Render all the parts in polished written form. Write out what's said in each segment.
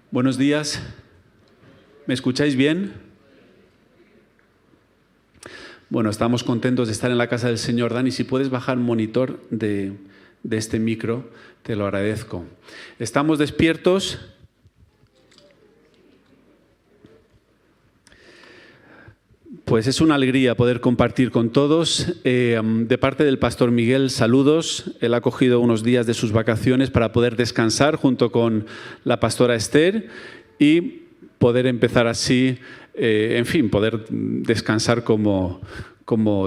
Buenos días. ¿Me escucháis bien? Bueno, estamos contentos de estar en la casa del Señor. Dani, si puedes bajar monitor de este micro, te lo agradezco. ¿Estamos despiertos? Pues es una alegría poder compartir con todos. De parte del pastor Miguel, saludos. Él ha cogido unos días de sus vacaciones para poder descansar junto con la pastora Esther y poder empezar así, poder descansar como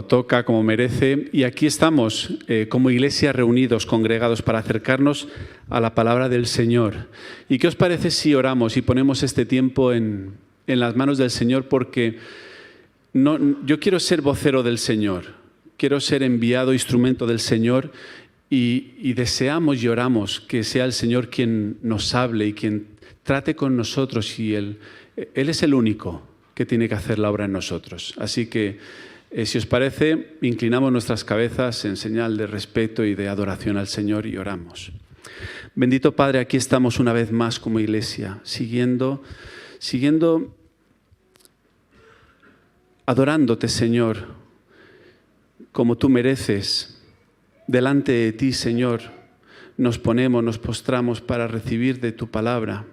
toca, como merece. Y aquí estamos como iglesia reunidos, congregados para acercarnos a la palabra del Señor. ¿Y qué os parece si oramos y ponemos este tiempo en las manos del Señor? Porque yo quiero ser vocero del Señor, quiero ser enviado, instrumento del Señor y deseamos y oramos que sea el Señor quien nos hable y quien trate con nosotros, y Él es el único que tiene que hacer la obra en nosotros. Así que, si os parece, inclinamos nuestras cabezas en señal de respeto y de adoración al Señor y oramos. Bendito Padre, aquí estamos una vez más como iglesia, siguiendo adorándote, Señor, como tú mereces. Delante de ti, Señor, nos postramos para recibir de tu palabra,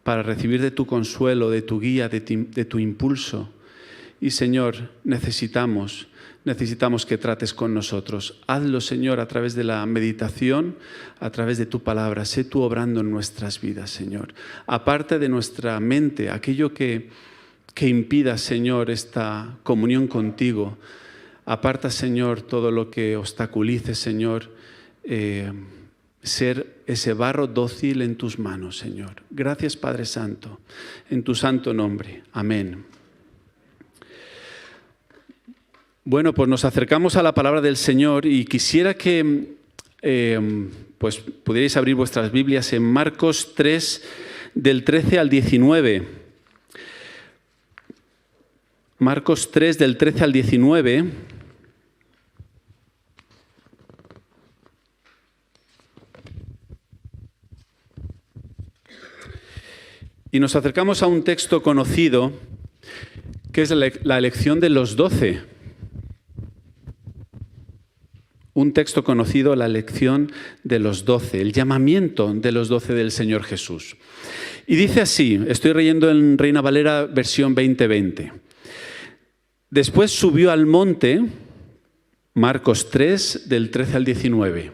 para recibir de tu consuelo, de tu guía, de tu impulso. Y, Señor, necesitamos que trates con nosotros. Hazlo, Señor, a través de la meditación, a través de tu palabra. Sé tú obrando en nuestras vidas, Señor. Aparte de nuestra mente, aquello que impida, Señor, esta comunión contigo. Aparta, Señor, todo lo que obstaculice, Señor, ser ese barro dócil en tus manos, Señor. Gracias, Padre Santo, en tu santo nombre. Amén. Bueno, pues nos acercamos a la palabra del Señor y quisiera que pudierais abrir vuestras Biblias en Marcos 3, del 13 al 19. Marcos 3, del 13 al 19. Y nos acercamos a un texto conocido, que es la elección de los 12. Un texto conocido, la elección de los 12, el llamamiento de los 12 del Señor Jesús. Y dice así, estoy leyendo en Reina Valera, versión 2020. Después subió al monte, Marcos 3, del 13 al 19.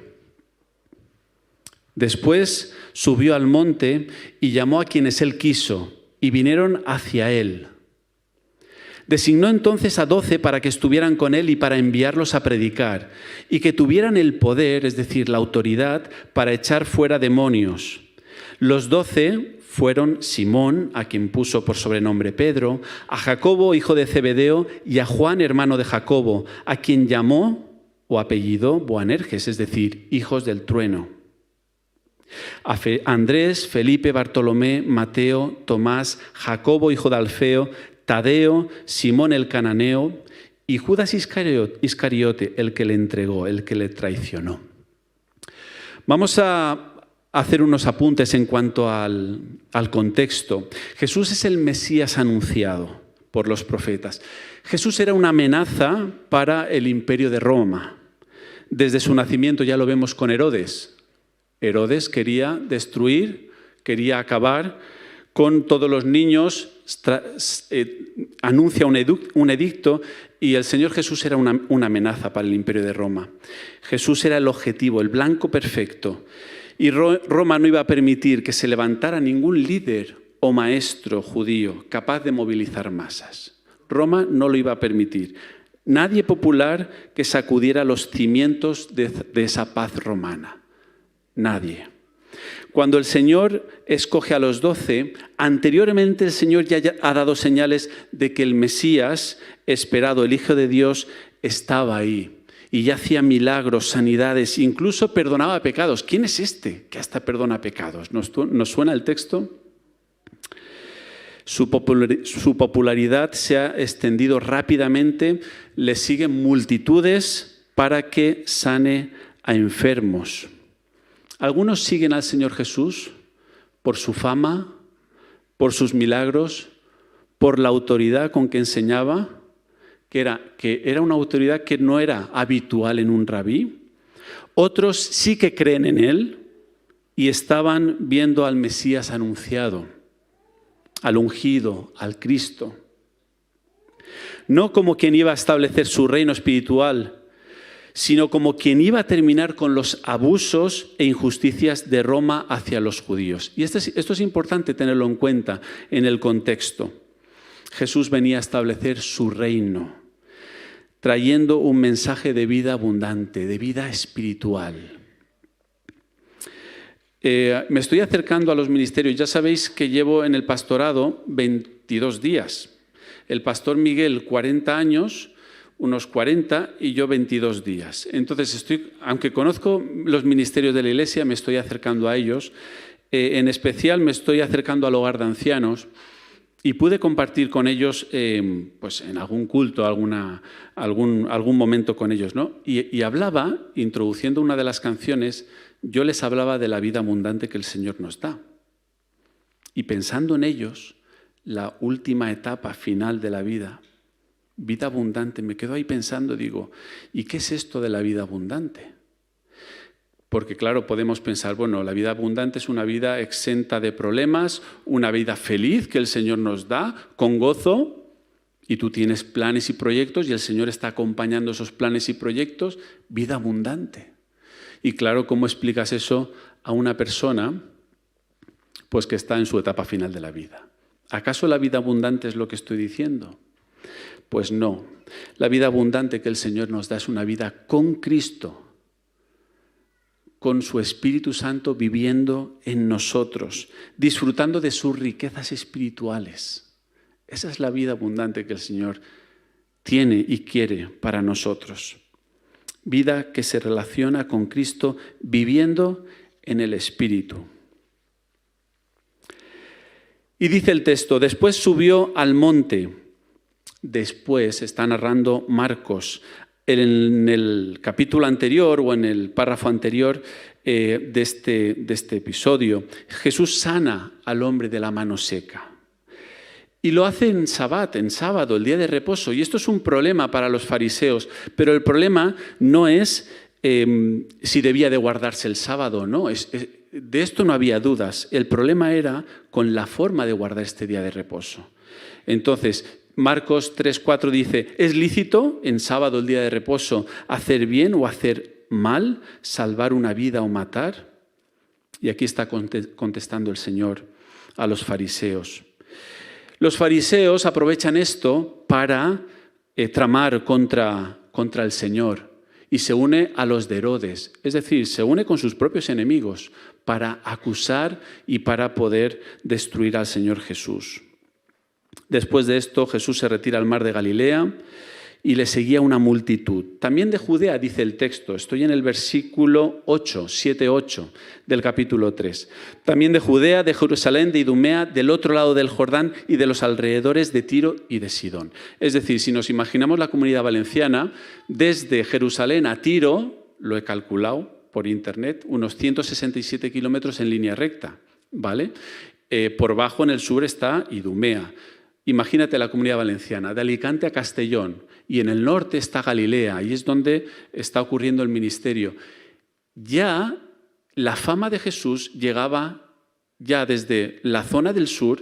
Después subió al monte y llamó a quienes él quiso, y vinieron hacia él. Designó entonces a 12 para que estuvieran con él y para enviarlos a predicar, y que tuvieran el poder, es decir, la autoridad, para echar fuera demonios. Los 12 fueron Simón, a quien puso por sobrenombre Pedro, a Jacobo, hijo de Zebedeo, y a Juan, hermano de Jacobo, a quien llamó o apellidó Boanerges, es decir, hijos del trueno. A Andrés, Felipe, Bartolomé, Mateo, Tomás, Jacobo, hijo de Alfeo, Tadeo, Simón el cananeo y Judas Iscariote, el que le entregó, el que le traicionó. Vamos a hacer unos apuntes en cuanto al contexto. Jesús es el Mesías anunciado por los profetas. Jesús era una amenaza para el imperio de Roma. Desde su nacimiento ya lo vemos con Herodes. Herodes quería destruir, quería acabar con todos los niños, anuncia un edicto, y el Señor Jesús era una amenaza para el imperio de Roma. Jesús era el objetivo, el blanco perfecto. Y Roma no iba a permitir que se levantara ningún líder o maestro judío capaz de movilizar masas. Roma no lo iba a permitir. Nadie popular que sacudiera los cimientos de esa paz romana. Nadie. Cuando el Señor escoge a los 12, anteriormente el Señor ya ha dado señales de que el Mesías esperado, el Hijo de Dios, estaba ahí. Y ya hacía milagros, sanidades, incluso perdonaba pecados. ¿Quién es este que hasta perdona pecados? ¿Nos suena el texto? Su popularidad se ha extendido rápidamente, le siguen multitudes para que sane a enfermos. Algunos siguen al Señor Jesús por su fama, por sus milagros, por la autoridad con que enseñaba, que era una autoridad que no era habitual en un rabí. Otros sí que creen en él y estaban viendo al Mesías anunciado, al ungido, al Cristo. No como quien iba a establecer su reino espiritual, sino como quien iba a terminar con los abusos e injusticias de Roma hacia los judíos. Y esto es importante tenerlo en cuenta en el contexto. Jesús venía a establecer su reino, trayendo un mensaje de vida abundante, de vida espiritual. Me estoy acercando a los ministerios. Ya sabéis que llevo en el pastorado 22 días. El pastor Miguel 40 años, unos 40 y yo 22 días. Entonces, aunque conozco los ministerios de la Iglesia, me estoy acercando a ellos. En especial me estoy acercando al hogar de ancianos y pude compartir con ellos pues en algún culto, algún momento con ellos, ¿no? Y hablaba, introduciendo una de las canciones, yo les hablaba de la vida abundante que el Señor nos da. Y pensando en ellos, la última etapa final de la vida abundante, me quedo ahí pensando, digo, ¿y qué es esto de la vida abundante? Porque claro, podemos pensar, bueno, la vida abundante es una vida exenta de problemas, una vida feliz que el Señor nos da, con gozo, y tú tienes planes y proyectos y el Señor está acompañando esos planes y proyectos, vida abundante. Y claro, ¿cómo explicas eso a una persona pues que está en su etapa final de la vida? ¿Acaso la vida abundante es lo que estoy diciendo? Pues no. La vida abundante que el Señor nos da es una vida con Cristo, con su Espíritu Santo viviendo en nosotros, disfrutando de sus riquezas espirituales. Esa es la vida abundante que el Señor tiene y quiere para nosotros. Vida que se relaciona con Cristo viviendo en el Espíritu. Y dice el texto, después subió al monte. Después está narrando Marcos. En el capítulo anterior o en el párrafo anterior de este episodio, Jesús sana al hombre de la mano seca. Y lo hace en sábado, el día de reposo. Y esto es un problema para los fariseos. Pero el problema no es si debía de guardarse el sábado, no. De esto no había dudas. El problema era con la forma de guardar este día de reposo. Entonces, Marcos 3:4 dice, ¿es lícito en sábado, el día de reposo, hacer bien o hacer mal, salvar una vida o matar? Y aquí está contestando el Señor a los fariseos. Los fariseos aprovechan esto para tramar contra el Señor y se une a los de Herodes, es decir, se une con sus propios enemigos para acusar y para poder destruir al Señor Jesús. Después de esto, Jesús se retira al mar de Galilea y le seguía una multitud. También de Judea, dice el texto. Estoy en el versículo 7-8 del capítulo 3. También de Judea, de Jerusalén, de Idumea, del otro lado del Jordán y de los alrededores de Tiro y de Sidón. Es decir, si nos imaginamos la Comunidad Valenciana, desde Jerusalén a Tiro, lo he calculado por internet, unos 167 kilómetros en línea recta, ¿vale? Por bajo en el sur está Idumea. Imagínate la Comunidad Valenciana, de Alicante a Castellón, y en el norte está Galilea, y es donde está ocurriendo el ministerio. Ya la fama de Jesús llegaba ya desde la zona del sur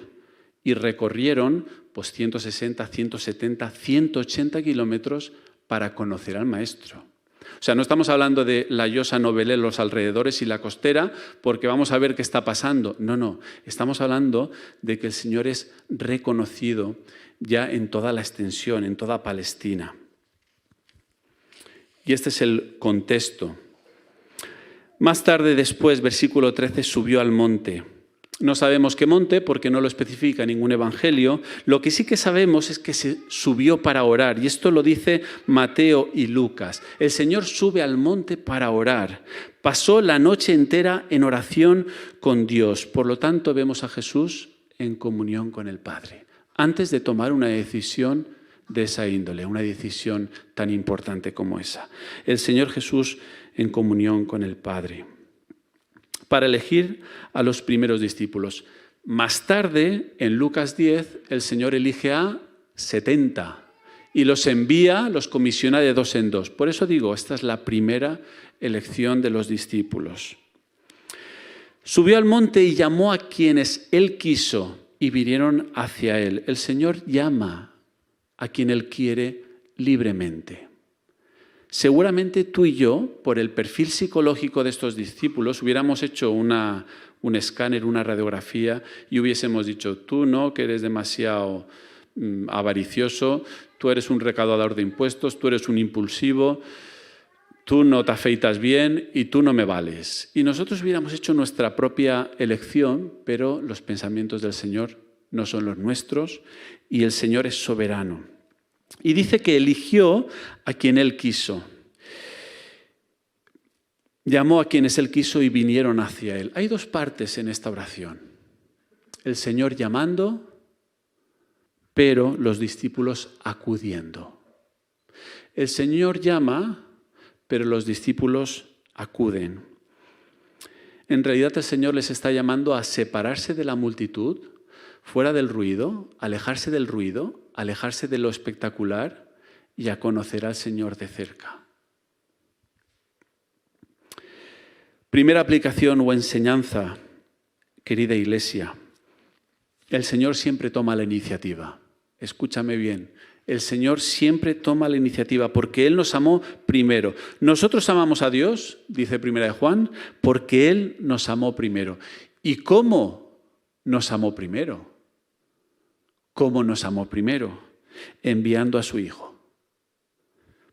y recorrieron pues 160, 170, 180 kilómetros para conocer al Maestro. O sea, no estamos hablando de la Llosa, Novelé, los alrededores y la costera, porque vamos a ver qué está pasando. No. Estamos hablando de que el Señor es reconocido ya en toda la extensión, en toda Palestina. Y este es el contexto. Más tarde, después, versículo 13, subió al monte. No sabemos qué monte porque no lo especifica ningún evangelio. Lo que sí que sabemos es que se subió para orar. Y esto lo dice Mateo y Lucas. El Señor sube al monte para orar. Pasó la noche entera en oración con Dios. Por lo tanto, vemos a Jesús en comunión con el Padre. Antes de tomar una decisión de esa índole, una decisión tan importante como esa. El Señor Jesús en comunión con el Padre. Para elegir a los primeros discípulos. Más tarde, en Lucas 10, el Señor elige a 70 y los envía, los comisiona de 2 en 2. Por eso digo, esta es la primera elección de los discípulos. Subió al monte y llamó a quienes Él quiso y vinieron hacia Él. El Señor llama a quien Él quiere libremente. Seguramente tú y yo, por el perfil psicológico de estos discípulos, hubiéramos hecho un escáner, una radiografía y hubiésemos dicho, tú no, que eres demasiado avaricioso, tú eres un recaudador de impuestos, tú eres un impulsivo, tú no te afeitas bien y tú no me vales. Y nosotros hubiéramos hecho nuestra propia elección, pero los pensamientos del Señor no son los nuestros y el Señor es soberano. Y dice que eligió a quien Él quiso. Llamó a quienes Él quiso y vinieron hacia Él. Hay 2 partes en esta oración. El Señor llamando, pero los discípulos acudiendo. El Señor llama, pero los discípulos acuden. En realidad el Señor les está llamando a separarse de la multitud, fuera del ruido, alejarse del ruido, alejarse de lo espectacular y a conocer al Señor de cerca. Primera aplicación o enseñanza, querida Iglesia. El Señor siempre toma la iniciativa. Escúchame bien. El Señor siempre toma la iniciativa porque Él nos amó primero. Nosotros amamos a Dios, dice 1 Juan, porque Él nos amó primero. ¿Y cómo nos amó primero? ¿Cómo nos amó primero? Enviando a su Hijo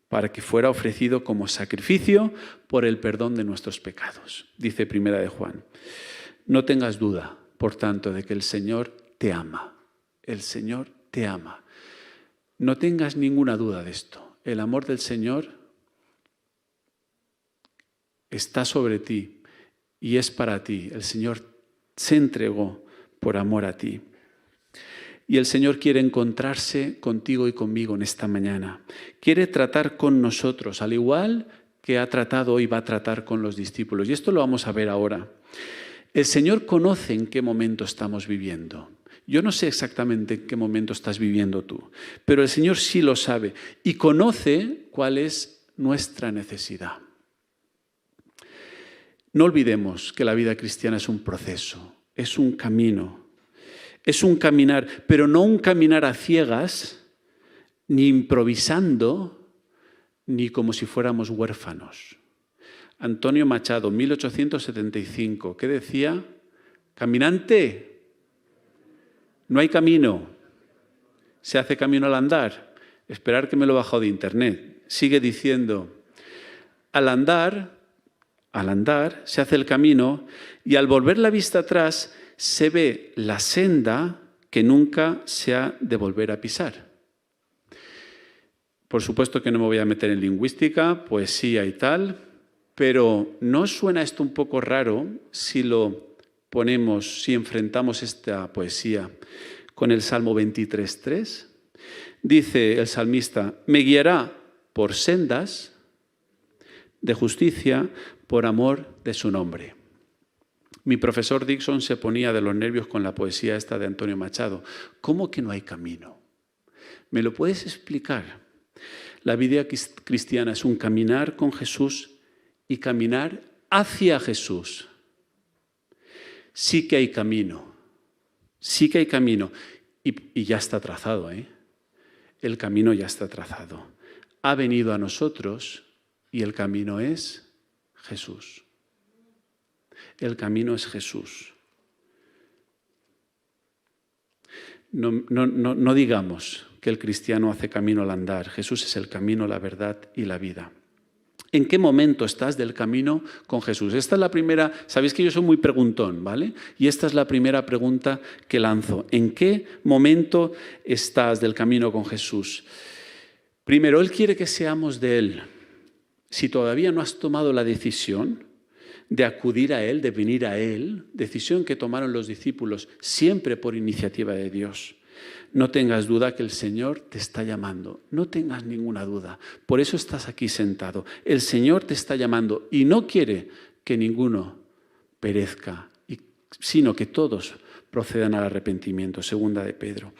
para que fuera ofrecido como sacrificio por el perdón de nuestros pecados, dice 1 Juan. No tengas duda, por tanto, de que el Señor te ama. El Señor te ama. No tengas ninguna duda de esto. El amor del Señor está sobre ti y es para ti. El Señor se entregó por amor a ti. Y el Señor quiere encontrarse contigo y conmigo en esta mañana. Quiere tratar con nosotros, al igual que ha tratado y va a tratar con los discípulos. Y esto lo vamos a ver ahora. El Señor conoce en qué momento estamos viviendo. Yo no sé exactamente en qué momento estás viviendo tú, pero el Señor sí lo sabe y conoce cuál es nuestra necesidad. No olvidemos que la vida cristiana es un proceso, es un camino. Es un caminar, pero no un caminar a ciegas, ni improvisando, ni como si fuéramos huérfanos. Antonio Machado, 1875, ¿qué decía? Caminante, no hay camino, se hace camino al andar. Esperar que me lo he bajado de internet. Sigue diciendo, al andar se hace el camino y al volver la vista atrás se ve la senda que nunca se ha de volver a pisar. Por supuesto que no me voy a meter en lingüística, poesía y tal, pero ¿no os suena esto un poco raro si lo ponemos, si enfrentamos esta poesía con el Salmo 23:3? Dice el salmista, me guiará por sendas de justicia por amor de su nombre. Mi profesor Dixon se ponía de los nervios con la poesía esta de Antonio Machado. ¿Cómo que no hay camino? ¿Me lo puedes explicar? La vida cristiana es un caminar con Jesús y caminar hacia Jesús. Sí que hay camino. Sí que hay camino. Y ya está trazado, ¿eh? El camino ya está trazado. Ha venido a nosotros y el camino es Jesús. El camino es Jesús. No digamos que el cristiano hace camino al andar. Jesús es el camino, la verdad y la vida. ¿En qué momento estás del camino con Jesús? Esta es la primera, sabéis que yo soy muy preguntón, ¿vale? Y esta es la primera pregunta que lanzo. ¿En qué momento estás del camino con Jesús? Primero, Él quiere que seamos de Él. Si todavía no has tomado la decisión de acudir a Él, de venir a Él, decisión que tomaron los discípulos siempre por iniciativa de Dios, no tengas duda que el Señor te está llamando, no tengas ninguna duda. Por eso estás aquí sentado. El Señor te está llamando y no quiere que ninguno perezca, sino que todos procedan al arrepentimiento. Segunda de Pedro.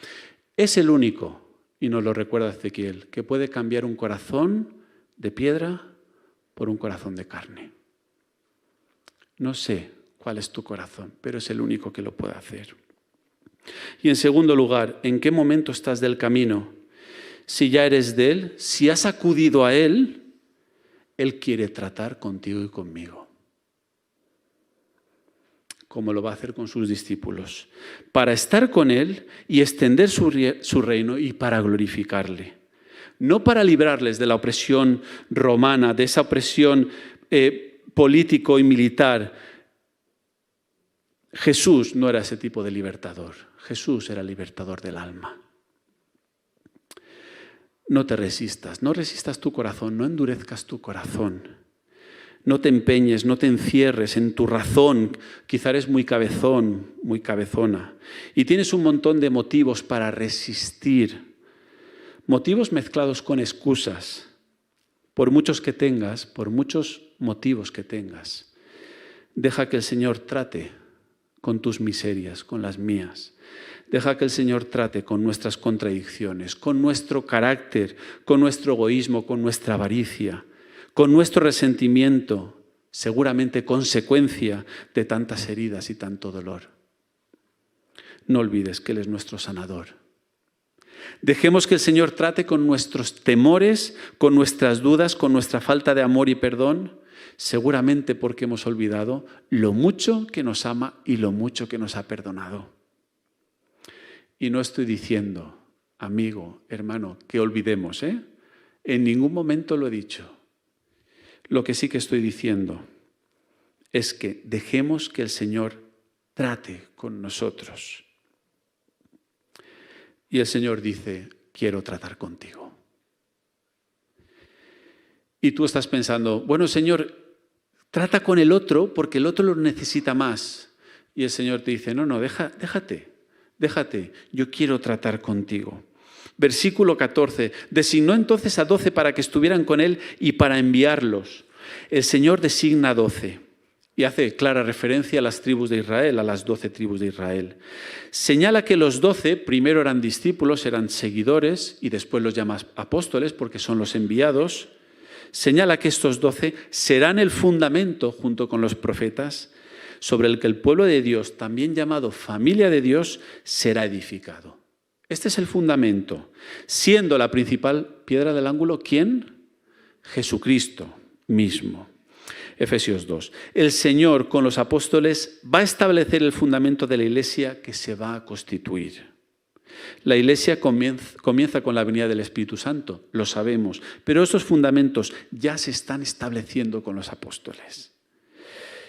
Es el único, y nos lo recuerda Ezequiel, que puede cambiar un corazón de piedra por un corazón de carne. No sé cuál es tu corazón, pero es el único que lo puede hacer. Y en segundo lugar, ¿en qué momento estás del camino? Si ya eres de Él, si has acudido a Él, Él quiere tratar contigo y conmigo, como lo va a hacer con sus discípulos, para estar con Él y extender su reino y para glorificarle. No para librarles de la opresión romana, de esa opresión político y militar. Jesús no era ese tipo de libertador. Jesús era el libertador del alma. No te resistas, no resistas tu corazón, no endurezcas tu corazón. No te empeñes, no te encierres en tu razón. Quizá eres muy cabezón, muy cabezona. Y tienes un montón de motivos para resistir. Motivos mezclados con excusas. Por muchos que tengas, por muchos motivos que tengas. Deja que el Señor trate con tus miserias, con las mías. Deja que el Señor trate con nuestras contradicciones, con nuestro carácter, con nuestro egoísmo, con nuestra avaricia, con nuestro resentimiento, seguramente consecuencia de tantas heridas y tanto dolor. No olvides que Él es nuestro sanador. Dejemos que el Señor trate con nuestros temores, con nuestras dudas, con nuestra falta de amor y perdón, seguramente porque hemos olvidado lo mucho que nos ama y lo mucho que nos ha perdonado. Y no estoy diciendo, amigo, hermano, que olvidemos, ¿eh? En ningún momento lo he dicho. Lo que sí que estoy diciendo es que dejemos que el Señor trate con nosotros. Y el Señor dice, quiero tratar contigo. Y tú estás pensando, bueno, Señor, trata con el otro porque el otro lo necesita más. Y el Señor te dice, no, déjate, yo quiero tratar contigo. Versículo 14, designó entonces a 12 para que estuvieran con Él y para enviarlos. El Señor designa a 12. Y hace clara referencia a las tribus de Israel, a las 12 tribus de Israel. Señala que los 12 primero eran discípulos, eran seguidores, y después los llama apóstoles porque son los enviados. Señala que estos 12 serán el fundamento, junto con los profetas, sobre el que el pueblo de Dios, también llamado familia de Dios, será edificado. Este es el fundamento, siendo la principal piedra del ángulo, ¿quién? Jesucristo mismo. Efesios 2. El Señor con los apóstoles va a establecer el fundamento de la iglesia que se va a constituir. La iglesia comienza con la venida del Espíritu Santo, lo sabemos, pero estos fundamentos ya se están estableciendo con los apóstoles.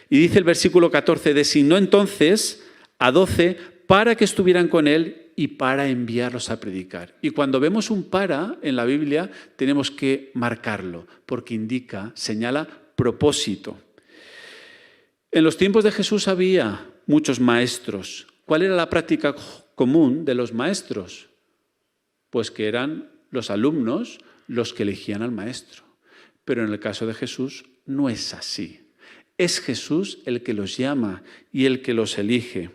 Y dice el versículo 14, designó entonces a 12 para que estuvieran con Él y para enviarlos a predicar. Y cuando vemos un para en la Biblia, tenemos que marcarlo, porque indica, señala propósito. En los tiempos de Jesús había muchos maestros. ¿Cuál era la práctica común de los maestros? Pues que eran los alumnos los que elegían al maestro. Pero en el caso de Jesús no es así. Es Jesús el que los llama y el que los elige.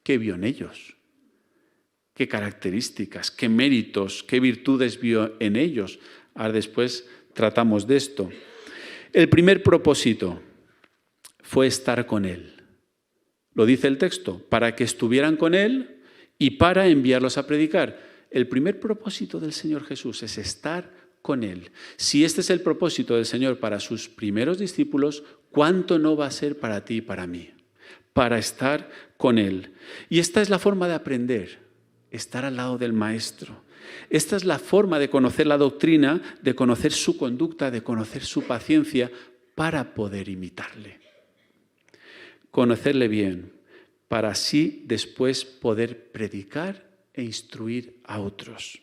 ¿Qué vio en ellos? ¿Qué características, qué méritos, qué virtudes vio en ellos? Ahora después tratamos de esto. El primer propósito fue estar con Él. Lo dice el texto, para que estuvieran con Él y para enviarlos a predicar. El primer propósito del Señor Jesús es estar con Él. Si este es el propósito del Señor para sus primeros discípulos, ¿cuánto no va a ser para ti y para mí? Para estar con Él. Y esta es la forma de aprender, estar al lado del Maestro. Esta es la forma de conocer la doctrina, de conocer su conducta, de conocer su paciencia, para poder imitarle. Conocerle bien, para así después poder predicar e instruir a otros.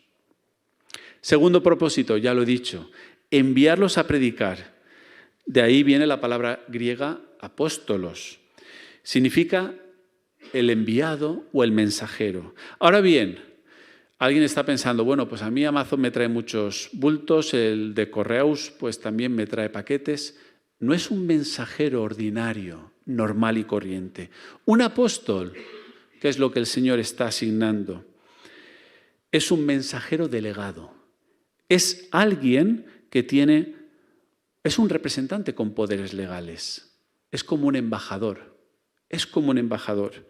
Segundo propósito, ya lo he dicho, enviarlos a predicar. De ahí viene la palabra griega apóstolos. Significa el enviado o el mensajero. Ahora bien, alguien está pensando, bueno, pues a mí Amazon me trae muchos bultos, el de Correus pues también me trae paquetes. No es un mensajero ordinario, normal y corriente. Un apóstol, que es lo que el Señor está asignando, es un mensajero delegado. Es alguien que es un representante con poderes legales. Es como un embajador. Es como un embajador.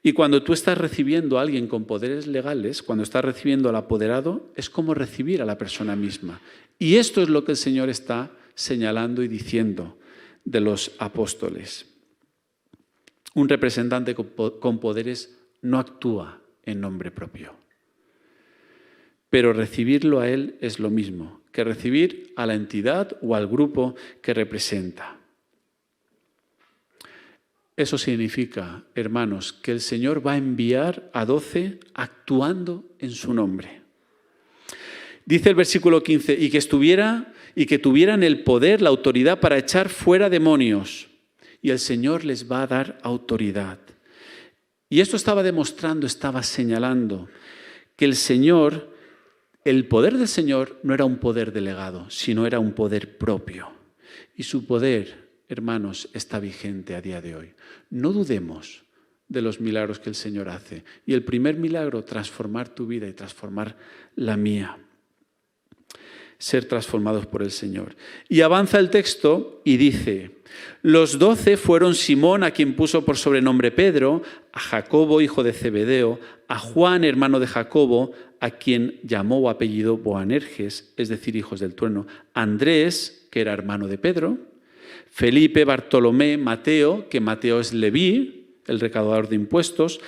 Y cuando tú estás recibiendo a alguien con poderes legales, cuando estás recibiendo al apoderado, es como recibir a la persona misma. Y esto es lo que el Señor está señalando y diciendo de los apóstoles. Un representante con poderes no actúa en nombre propio. Pero recibirlo a él es lo mismo que recibir a la entidad o al grupo que representa. Eso significa, hermanos, que el Señor va a enviar a 12 actuando en su nombre. Dice el versículo 15, y que tuvieran el poder, la autoridad para echar fuera demonios. Y el Señor les va a dar autoridad. Y esto estaba demostrando, estaba señalando que el poder del Señor no era un poder delegado, sino era un poder propio. Y su poder, hermanos, está vigente a día de hoy. No dudemos de los milagros que el Señor hace. Y el primer milagro, transformar tu vida y transformar la mía. Ser transformados por el Señor. Y avanza el texto y dice, los 12 fueron Simón, a quien puso por sobrenombre Pedro, a Jacobo, hijo de Zebedeo, a Juan, hermano de Jacobo, a quien llamó o apellido Boanerges, es decir, hijos del trueno, Andrés, que era hermano de Pedro, Felipe, Bartolomé, Mateo, que Mateo es Leví, el recaudador de impuestos,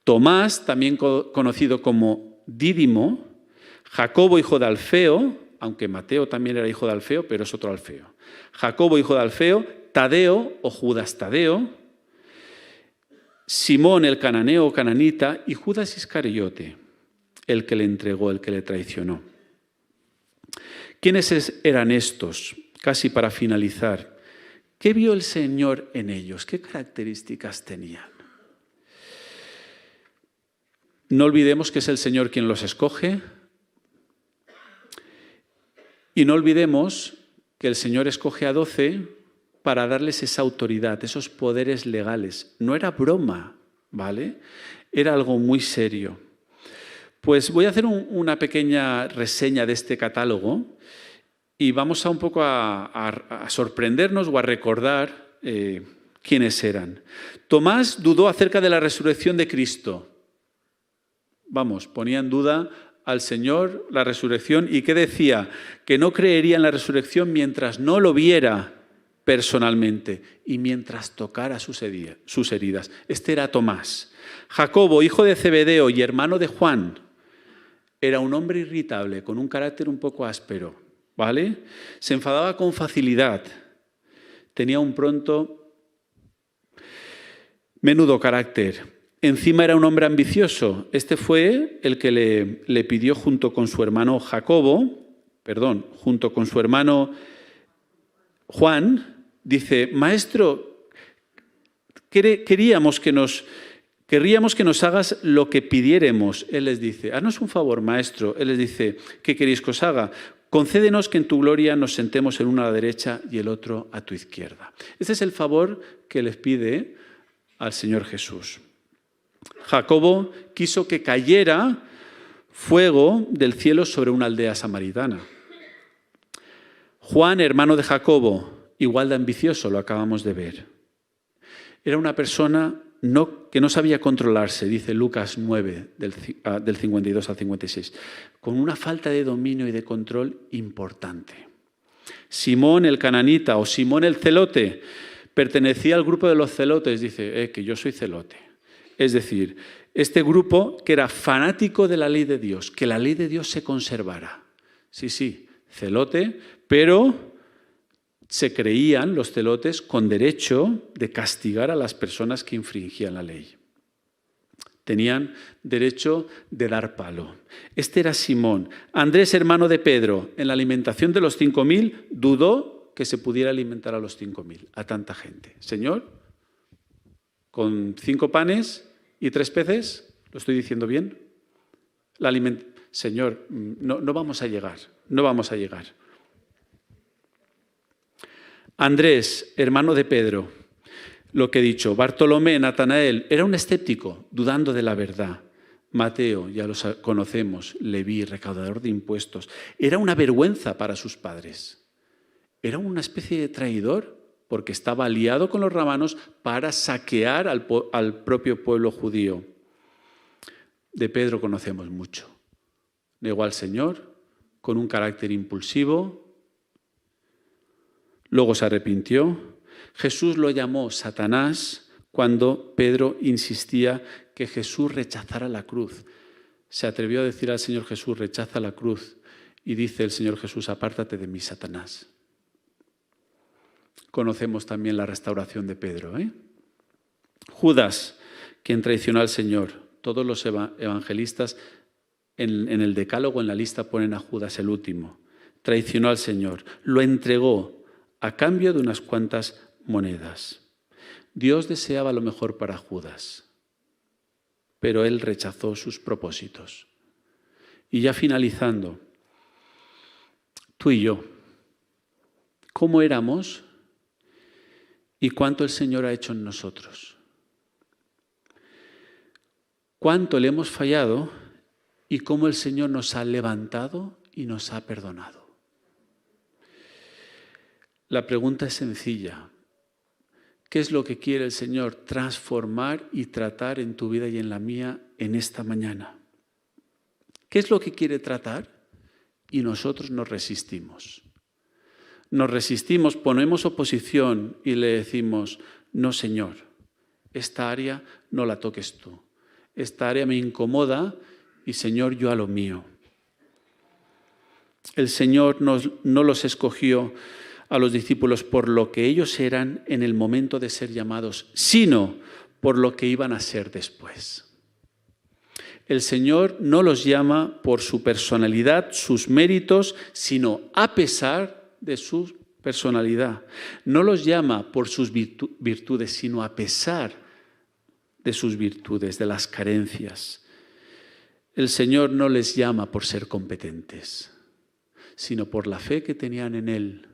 Tomás, también conocido como Dídimo, Jacobo, hijo de Alfeo, aunque Mateo también era hijo de Alfeo, pero es otro Alfeo. Jacobo, hijo de Alfeo, Tadeo o Judas Tadeo, Simón el cananeo o cananita y Judas Iscariote, el que le entregó, el que le traicionó. ¿Quiénes eran estos? Casi para finalizar. ¿Qué vio el Señor en ellos? ¿Qué características tenían? No olvidemos que es el Señor quien los escoge. Y no olvidemos que el Señor escoge a 12 para darles esa autoridad, esos poderes legales. No era broma, ¿vale? Era algo muy serio. Pues voy a hacer una pequeña reseña de este catálogo y vamos un poco a sorprendernos o a recordar quiénes eran. Tomás dudó acerca de la resurrección de Cristo. Ponía en duda al Señor la resurrección. ¿Y qué decía? Que no creería en la resurrección mientras no lo viera personalmente y mientras tocara sus heridas. Este era Tomás. Jacobo, hijo de Zebedeo y hermano de Juan, era un hombre irritable, con un carácter un poco áspero, ¿vale? Se enfadaba con facilidad. Tenía un menudo carácter. Encima era un hombre ambicioso. Este fue el que le pidió junto con su hermano Juan, dice, Maestro, querríamos que nos hagas lo que pidiéremos. Él les dice, haznos un favor, Maestro. Él les dice, ¿qué queréis que os haga? Concédenos que en tu gloria nos sentemos el uno a la derecha y el otro a tu izquierda. Este es el favor que les pide al Señor Jesús. Jacobo quiso que cayera fuego del cielo sobre una aldea samaritana. Juan, hermano de Jacobo, igual de ambicioso, lo acabamos de ver. Era una persona que no sabía controlarse, dice Lucas 9, del 52 al 56, con una falta de dominio y de control importante. Simón el cananita o Simón el celote pertenecía al grupo de los celotes, dice, que yo soy celote. Es decir, este grupo que era fanático de la ley de Dios, que la ley de Dios se conservara. Sí, celote, pero se creían los celotes con derecho de castigar a las personas que infringían la ley. Tenían derecho de dar palo. Este era Simón. Andrés, hermano de Pedro, en la alimentación de los 5.000, dudó que se pudiera alimentar a los 5.000, a tanta gente. Señor, con 5 panes y 3 peces, ¿lo estoy diciendo bien? Señor, no vamos a llegar, no vamos a llegar. Andrés, hermano de Pedro, lo que he dicho. Bartolomé, Natanael, era un escéptico, dudando de la verdad. Mateo, ya los conocemos, Leví, recaudador de impuestos. Era una vergüenza para sus padres. Era una especie de traidor porque estaba aliado con los romanos para saquear al propio pueblo judío. De Pedro conocemos mucho. Negó al Señor con un carácter impulsivo. Luego se arrepintió. Jesús lo llamó Satanás cuando Pedro insistía que Jesús rechazara la cruz. Se atrevió a decir al Señor Jesús, rechaza la cruz. Y dice el Señor Jesús, apártate de mí, Satanás. Conocemos también la restauración de Pedro. Judas, quien traicionó al Señor. Todos los evangelistas en el decálogo, en la lista, ponen a Judas el último. Traicionó al Señor. Lo entregó a cambio de unas cuantas monedas. Dios deseaba lo mejor para Judas, pero él rechazó sus propósitos. Y ya finalizando, tú y yo, ¿cómo éramos y cuánto el Señor ha hecho en nosotros? ¿Cuánto le hemos fallado y cómo el Señor nos ha levantado y nos ha perdonado? La pregunta es sencilla. ¿Qué es lo que quiere el Señor transformar y tratar en tu vida y en la mía en esta mañana? ¿Qué es lo que quiere tratar? Y nosotros nos resistimos. Nos resistimos, ponemos oposición y le decimos, no, Señor, esta área no la toques tú. Esta área me incomoda y, Señor, yo a lo mío. El Señor no los escogió a los discípulos por lo que ellos eran en el momento de ser llamados, sino por lo que iban a ser después. El Señor no los llama por su personalidad, sus méritos, sino a pesar de su personalidad. No los llama por sus virtudes, sino a pesar de sus virtudes, de las carencias. El Señor no les llama por ser competentes, sino por la fe que tenían en Él.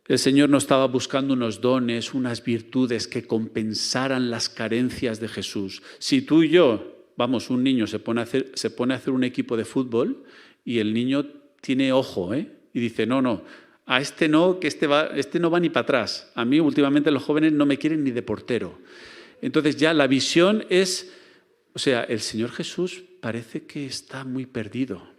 El Señor no estaba buscando unos dones, unas virtudes que compensaran las carencias de Jesús. Si tú y yo, un niño se pone a hacer un equipo de fútbol y el niño tiene ojo, y dice, no, a este no, que este no va ni para atrás. A mí últimamente los jóvenes no me quieren ni de portero. Entonces ya la visión es, el Señor Jesús parece que está muy perdido.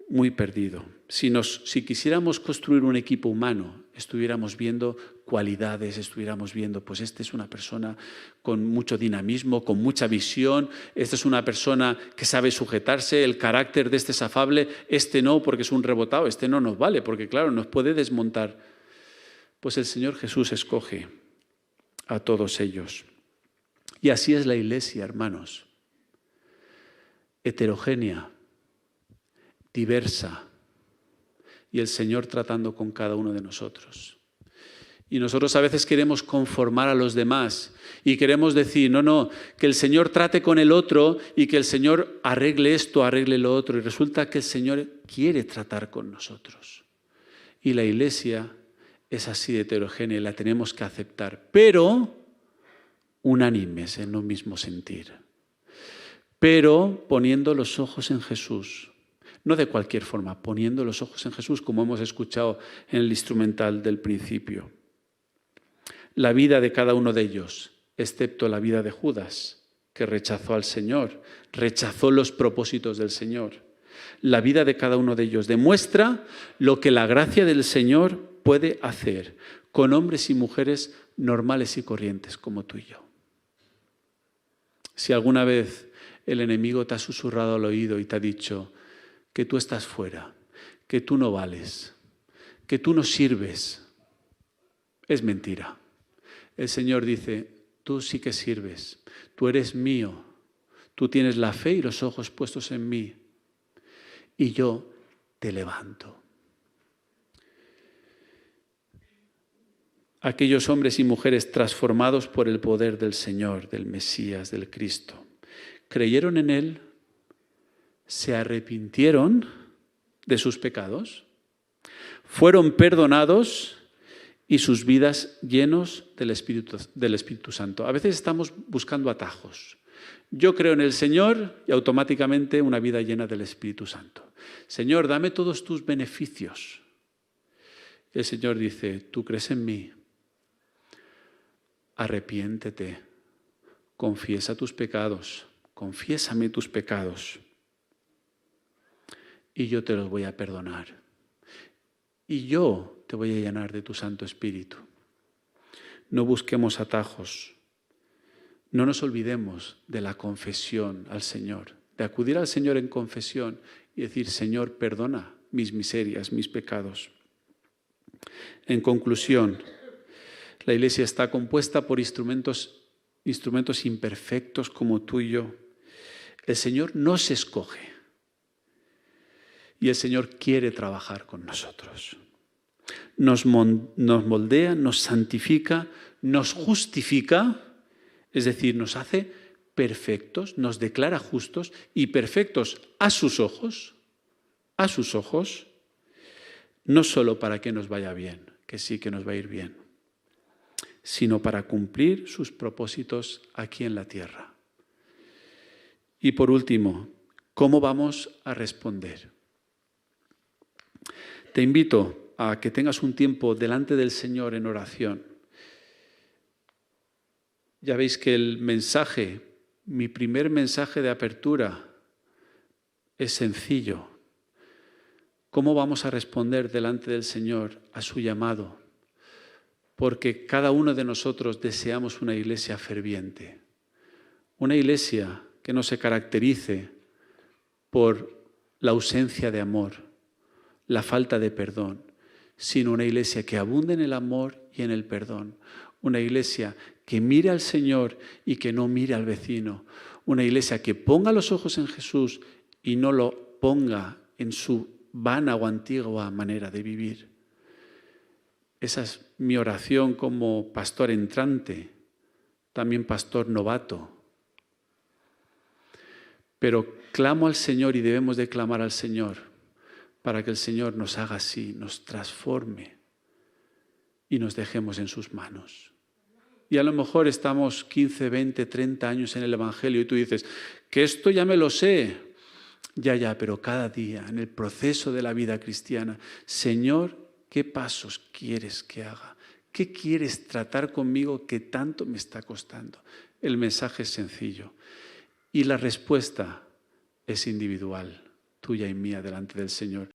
Muy perdido. Si quisiéramos construir un equipo humano, estuviéramos viendo cualidades, estuviéramos viendo, pues esta es una persona con mucho dinamismo, con mucha visión, esta es una persona que sabe sujetarse, el carácter de este es afable, este no porque es un rebotado, este no nos vale porque claro, nos puede desmontar. Pues el Señor Jesús escoge a todos ellos. Y así es la Iglesia, hermanos. Heterogénea, diversa, y el Señor tratando con cada uno de nosotros. Y nosotros a veces queremos conformar a los demás y queremos decir, no, que el Señor trate con el otro y que el Señor arregle esto, arregle lo otro. Y resulta que el Señor quiere tratar con nosotros. Y la Iglesia es así de heterogénea y la tenemos que aceptar, pero unánimes en un mismo sentir. Pero poniendo los ojos en Jesús. No de cualquier forma, poniendo los ojos en Jesús, como hemos escuchado en el instrumental del principio. La vida de cada uno de ellos, excepto la vida de Judas, que rechazó al Señor, rechazó los propósitos del Señor. La vida de cada uno de ellos demuestra lo que la gracia del Señor puede hacer con hombres y mujeres normales y corrientes como tú y yo. Si alguna vez el enemigo te ha susurrado al oído y te ha dicho que tú estás fuera, que tú no vales, que tú no sirves, es mentira. El Señor dice, tú sí que sirves, tú eres mío, tú tienes la fe y los ojos puestos en mí y yo te levanto. Aquellos hombres y mujeres transformados por el poder del Señor, del Mesías, del Cristo, creyeron en Él, se arrepintieron de sus pecados, fueron perdonados y sus vidas llenos del Espíritu Santo. A veces estamos buscando atajos. Yo creo en el Señor y automáticamente una vida llena del Espíritu Santo. Señor, dame todos tus beneficios. El Señor dice, tú crees en mí, arrepiéntete, confiesa tus pecados, confiésame tus pecados y yo te los voy a perdonar. Y yo te voy a llenar de tu Santo Espíritu. No busquemos atajos. No nos olvidemos de la confesión al Señor, de acudir al Señor en confesión y decir, Señor, perdona mis miserias, mis pecados. En conclusión, la Iglesia está compuesta por instrumentos imperfectos como tú y yo. El Señor nos escoge. Y el Señor quiere trabajar con nosotros. Nos moldea, nos santifica, nos justifica, es decir, nos hace perfectos, nos declara justos y perfectos a sus ojos, no solo para que nos vaya bien, que sí que nos va a ir bien, sino para cumplir sus propósitos aquí en la tierra. Y por último, ¿cómo vamos a responder? Te invito a que tengas un tiempo delante del Señor en oración. Ya veis que el mensaje, mi primer mensaje de apertura, es sencillo. ¿Cómo vamos a responder delante del Señor a su llamado? Porque cada uno de nosotros deseamos una iglesia ferviente, una iglesia que no se caracterice por la ausencia de amor, la falta de perdón, sino una iglesia que abunde en el amor y en el perdón. Una iglesia que mire al Señor y que no mire al vecino. Una iglesia que ponga los ojos en Jesús y no lo ponga en su vana o antigua manera de vivir. Esa es mi oración como pastor entrante, también pastor novato. Pero clamo al Señor y debemos de clamar al Señor para que el Señor nos haga así, nos transforme y nos dejemos en sus manos. Y a lo mejor estamos 15, 20, 30 años en el Evangelio y tú dices, que esto ya me lo sé. Ya, pero cada día en el proceso de la vida cristiana, Señor, ¿qué pasos quieres que haga? ¿Qué quieres tratar conmigo que tanto me está costando? El mensaje es sencillo y la respuesta es individual, tuya y mía delante del Señor.